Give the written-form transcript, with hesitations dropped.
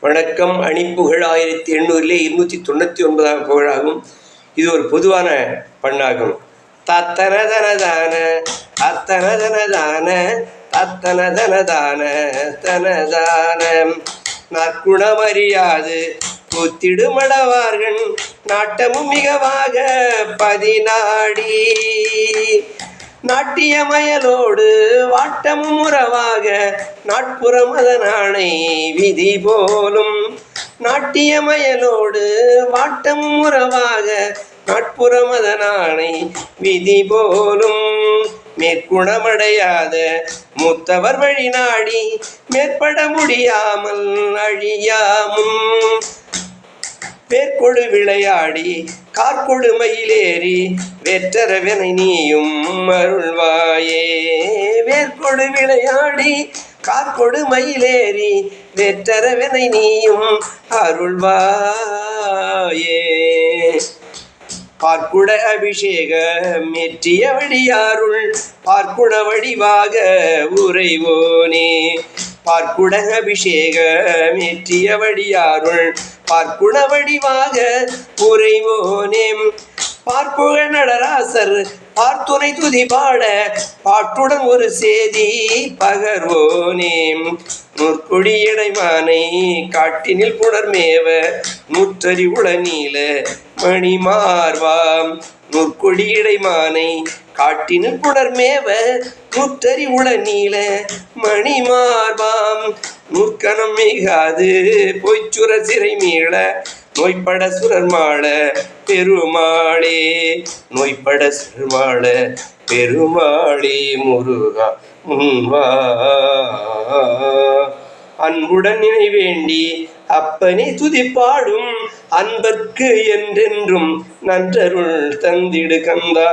வணக்கம். அணிப்புகழ் 1800 299 புகழாகும். இது ஒரு பொதுவான பண்ணாகும். தத்தனதனதான அத்தனதனதான தத்தனதனதான தனதான நற்குணமறியாது கூத்திடுமடவார்கள் நாட்டமும் மிகவாக பதினாடி நாட்டியமயலோடு வாட்டமும் உறவாக நாட்புறம் அதனானை விதி போலும் நாட்டியமயலோடு வாட்டமும் உறவாக நாட்புறம் அதனானை விதி போலும் மேற்குணமடையாத மூத்தவர் வழி நாடி மேற்பட முடியாமல் அழியாமும் வேர்கொடு விளையாடி கார்கொடு மயிலேறி வெற்றரவனை நீயும் அருள்வாயே. வேர்கொடு விளையாடி கார்கொடு மயிலேறி வெற்றரவனை நீயும் அருள்வாயே. பார்க்குட அபிஷேக மெற்றிய வழியாருள் பார்க்குட வடிவாக உறைவோனே. பார்க்குட அபிஷேக மெற்றிய வழியாருள் பார்க்குட வடிவாக உறைவோனே. பார்ப்புக நடராசர் பார்த்துணை துதி பாட பாட்டுடன் ஒரு சேதி பகர்வோனே. நூற்கொடியடைமானை காட்டினில் புணர்மேவ நூற்றறி உளநீல மணிமார்வாம். நூற்கொடியடைமானை காட்டினில் புணர்மேவ நூற்றறி உளநீல மணிமார்வாம். நூற்கணம் மிகாது பொய்ச்சுர சிறை மீள நோய்பட சுரர்மாள பெருமாளே. நோய்பட சுரர்மாள பெருமாளே முருகா முன்வா. அன்புடன் நினைவேண்டி அப்பனை துதிப்பாடும் அன்பர்க்கு என்றென்றும் நன்றருள் தந்திடு கந்தா.